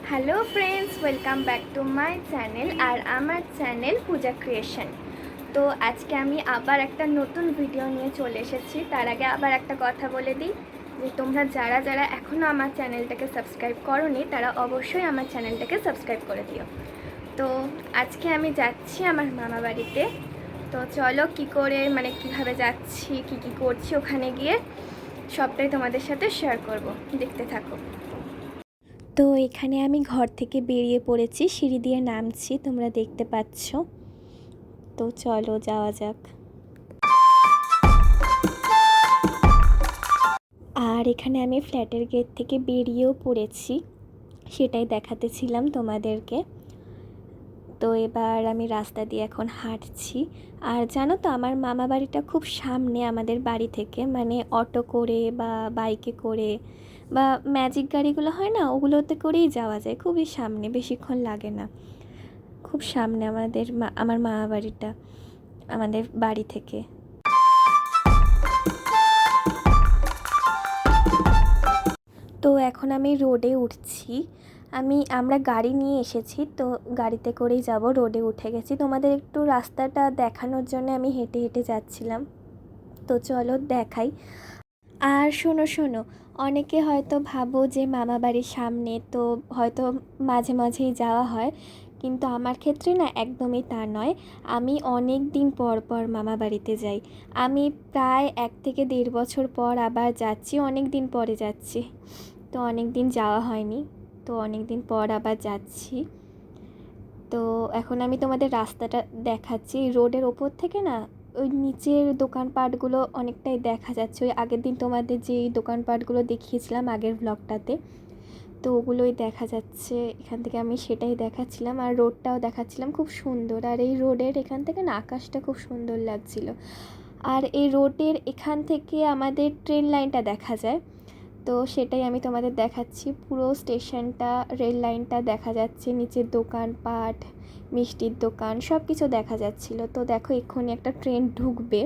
Hello friends, welcome back to my channel আর আমার channel পূজা creation. তো আজকে আমি আবার একটা নতুন ভিডিও নিয়ে চলে এসেছি। তার আগে আবার একটা কথা বলে দিই যে তোমরা যারা যারা এখনও আমার চ্যানেলটাকে সাবস্ক্রাইব করোনি তারা অবশ্যই আমার চ্যানেলটাকে সাবস্ক্রাইব করে দিও। তো আজকে আমি যাচ্ছি আমার মামা বাড়িতে। তো চলো কি করে কিভাবে যাচ্ছি, কি করছি ওখানে গিয়ে সবটাই তোমাদের সাথে শেয়ার করব, দেখতে থাকো। তো এখানে আমি ঘর থেকে বেরিয়ে পড়েছি, সিঁড়ি দিয়ে নামছি, তোমরা দেখতে পাচ্ছ। তো চলো যাওয়া যাক। আর এখানে আমি ফ্ল্যাটের গেট থেকে বেরিয়েও পড়েছি, সেটাই দেখাতেছিলাম তোমাদেরকে। তো এবার আমি রাস্তা দিয়ে এখন হাঁটছি। আর জানো তো, আমার মামা বাড়িটা খুব সামনে আমাদের বাড়ি থেকে, অটো করে বা বাইকে করে বা ম্যাজিক গাড়িগুলো হয় না, ওগুলোতে করেই যাওয়া যায়। খুবই সামনে, বেশিক্ষণ লাগে না। খুব সামনে আমার মামা বাড়িটা আমাদের বাড়ি থেকে। তো এখন আমি রোডে উঠছি। আমরা গাড়ি নিয়ে এসেছি, তো গাড়িতে করেই যাব। রোডে উঠে গেছি, তোমাদের একটু রাস্তাটা দেখানোর জন্য আমি হেঁটে হেঁটে যাচ্ছিলাম। তো চলো দেখাই। আর শোনো শোনো, অনেকে হয়তো ভাবো যে মামা বাড়ির সামনে, তো হয়তো মাঝে মাঝেই যাওয়া হয়, কিন্তু আমার ক্ষেত্রে না একদমই তা নয়। আমি অনেক দিন পর পর মামা বাড়িতে যাই। আমি প্রায় 1 থেকে 1.5 বছর পর আবার যাচ্ছি, অনেক দিন পরে যাচ্ছি। তো অনেক দিন যাওয়া হয়নি, তো অনেক দিন পর আবার যাচ্ছি। তো এখন আমি তোমাদের রাস্তাটা দেখাচ্ছি। রোডের ওপর থেকে না ওই নিচের দোকানপাটগুলো অনেকটাই দেখা যাচ্ছে। ওই আগের দিন তোমাদের যেই দোকানপাটগুলো দেখিয়েছিলাম আগের ব্লগটাতে, তো ওগুলোই দেখা যাচ্ছে এখান থেকে। আমি সেটাই দেখাচ্ছিলাম, আর রোডটাও দেখাচ্ছিলাম, খুব সুন্দর। আর এই রোডের এখান থেকে না আকাশটা খুব সুন্দর লাগছিল। আর এই রোডের এখান থেকে আমাদের ট্রেন লাইনটা দেখা যায়, তো সেটাই আমি তোমাদের দেখাচ্ছি। পুরো স্টেশনটা, রেল লাইনটা দেখা যাচ্ছে, নিচের দোকানপাট, মিষ্টির দোকান সব কিছু দেখা যাচ্ছিল। তো দেখো এক্ষুনি একটা ট্রেন ঢুকবে,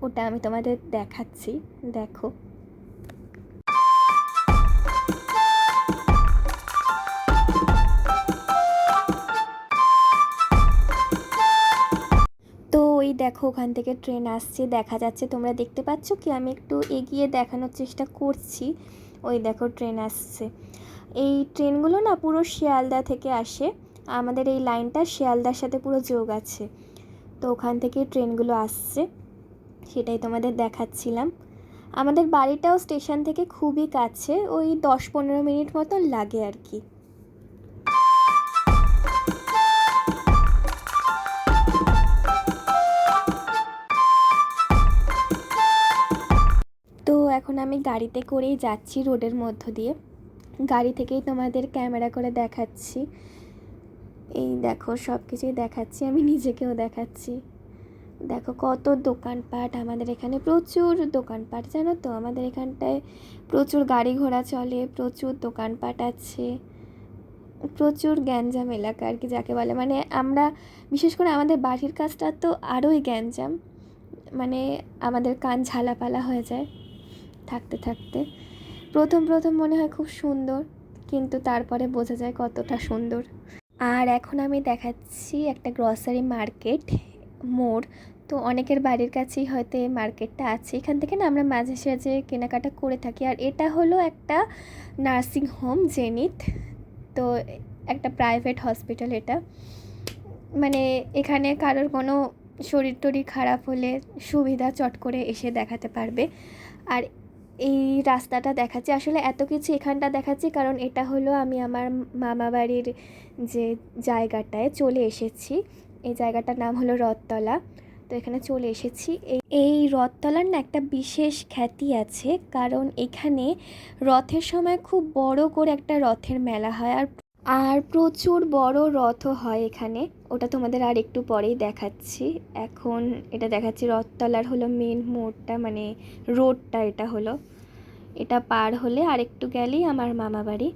ওটা আমি তোমাদের দেখাচ্ছি, দেখো। তো ওই দেখো ওখান থেকে ট্রেন আসছে, দেখা যাচ্ছে, তোমরা দেখতে পাচ্ছ কি? আমি একটু এগিয়ে দেখানোর চেষ্টা করছি। ওই দেখো ট্রেন আসছে। এই ট্রেনগুলো না পুরো শিয়ালদা থেকে আসে, আমাদের এই লাইনটা শিয়ালদার সাথে পুরো যোগ আছে। তো ওখান থেকে ট্রেনগুলো আসছে, সেটাই তোমাদের দেখাচ্ছিলাম। আমাদের বাড়িটাও স্টেশন থেকে খুবই কাছে, ওই 10-15 মিনিট মতো লাগে আর কি। তো এখন আমি গাড়িতে করেই যাচ্ছি রোডের মধ্য দিয়ে। গাড়ি থেকেই তোমাদের ক্যামেরা করে দেখাচ্ছি। এই দেখো সব কিছুই দেখাচ্ছি, আমি নিজেকেও দেখাচ্ছি। দেখো কত দোকানপাট, আমাদের এখানে প্রচুর দোকানপাট, জানো তো। আমাদের এখানটায় প্রচুর গাড়ি ঘোড়া চলে, প্রচুর দোকানপাট আছে, প্রচুর গ্যাঞ্জাম এলাকা আর কি যাকে বলে। আমরা বিশেষ করে আমাদের বাড়ির কাজটা তো আরোই গ্যাঞ্জাম, আমাদের কান ঝালাপালা হয়ে যায় থাকতে থাকতে। প্রথম প্রথম মনে হয় খুব সুন্দর, কিন্তু তারপরে বোঝা যায় কতটা সুন্দর। আর এখন আমি দেখাচ্ছি একটা গ্রসারি মার্কেট, মোড়। তো অনেকের বাড়ির কাছেই হয়তো এই মার্কেটটা আছে, এখান থেকে না আমরা মাঝে সাঝে কেনাকাটা করে থাকি। আর এটা হলো একটা নার্সিং হোম, জেনিথ। তো একটা প্রাইভেট হসপিটাল এটা। এখানে কারোর কোনো শরীর টরীর খারাপ হলে সুবিধা চট করে এসে দেখাতে পারবে। আর এই রাস্তাটা দেখাচ্ছি, আসলে এত কিছু এখানটা দেখাচ্ছি কারণ এটা হলো আমি আমার মামা বাড়ির যে জায়গাটায় চলে এসেছি। এই জায়গাটার নাম হলো রথতলা। তো এখানে চলে এসেছি। এই রথতলার না একটা বিশেষ খ্যাতি আছে, কারণ এখানে রথের সময় খুব বড় করে একটা রথের মেলা হয়, আর প্রচুর বড় রথও হয় এখানে। ওটা তোমাদের আর একটু পরেই দেখাচ্ছি। এখন এটা দেখাচ্ছি রথতলার হলো মেন মোড়টা, রোডটা। এটা হলো, এটা পার হলে আর একটু গেলেই আমার মামা বাড়ি।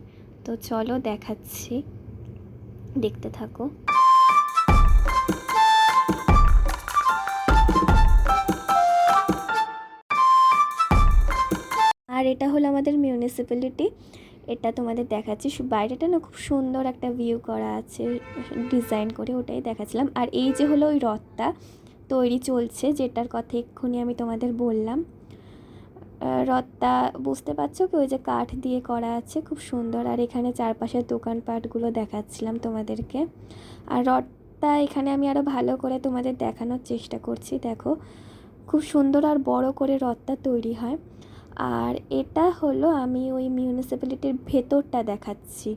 তো চলো দেখাচ্ছি, দেখতে থাকো। আর এটা হলো আমাদের মিউনিসিপ্যালিটি। এটা তোমাদের দেখাচ্ছি। বাইরেটা না খুব সুন্দর একটা ভিউ করা আছে ডিজাইন করে, ওটাই দেখাচ্ছিলাম। আর এই যে হলো ওই রথটা তৈরি চলছে, যেটার কথা এক্ষুনি আমি তোমাদের বললাম। রথটা বুঝতে পারছো কি, ওই যে কাঠ দিয়ে করা আছে, খুব সুন্দর। আর এখানে চারপাশের দোকানপাটগুলো দেখাচ্ছিলাম তোমাদেরকে। আর রথটা এখানে আমি আরও ভালো করে তোমাদের দেখানোর চেষ্টা করছি। দেখো খুব সুন্দর আর বড় করে রথটা তৈরি হয়। আর এটা হলো আমি ওই মিউনিসিপ্যালিটির ভেতরটা দেখাচ্ছি,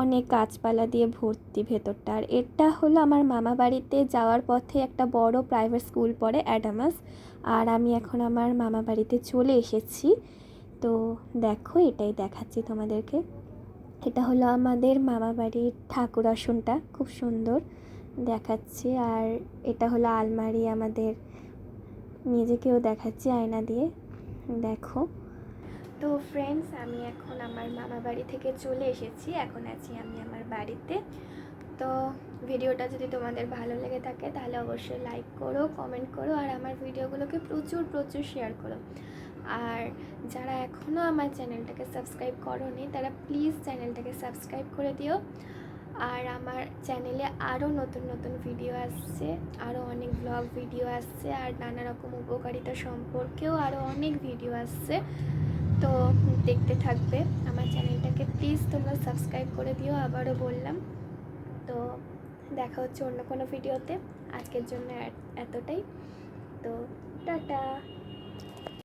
অনেক গাছপালা দিয়ে ভর্তি ভেতরটা। আর এটা হলো আমার মামা বাড়িতে যাওয়ার পথে একটা বড় প্রাইভেট স্কুল পড়ে, অ্যাডামাস। আর আমি এখন আমার মামা বাড়িতে চলে এসেছি। তো দেখো এটাই দেখাচ্ছি তোমাদেরকে। এটা হলো আমাদের মামা বাড়ির ঠাকুর আসনটা, খুব সুন্দর দেখাচ্ছি। আর এটা হলো আলমারি, আমাদের নিজেকেও দেখাচ্ছি আয়না দিয়ে, দেখো। তো ফ্রেন্ডস, আমি এখন আমার মামা বাড়ি থেকে চলে এসেছি, এখন আছি আমি আমার বাড়িতে। তো ভিডিওটা যদি তোমাদের ভালো লেগে থাকে তাহলে অবশ্যই লাইক করো, কমেন্ট করো, আর আমার ভিডিওগুলোকে প্রচুর প্রচুর শেয়ার করো। আর যারা এখনও আমার চ্যানেলটাকে সাবস্ক্রাইব করোনি তারা প্লিজ চ্যানেলটাকে সাবস্ক্রাইব করে দিও। আর আমার চ্যানেলে আরও নতুন নতুন ভিডিও আসছে, আরও অনেক ব্লগ ভিডিও আসছে, আর নানা রকম উপকারিতা সম্পর্কেও আরও অনেক ভিডিও আসছে। তো দেখতে থাকবে আমার চ্যানেলটাকে, প্লিজ তোমরা সাবস্ক্রাইব করে দিও, আবারও বললাম। তো দেখা হচ্ছে অন্য কোনো ভিডিওতে, আজকের জন্য এতটাই। তো টাটা।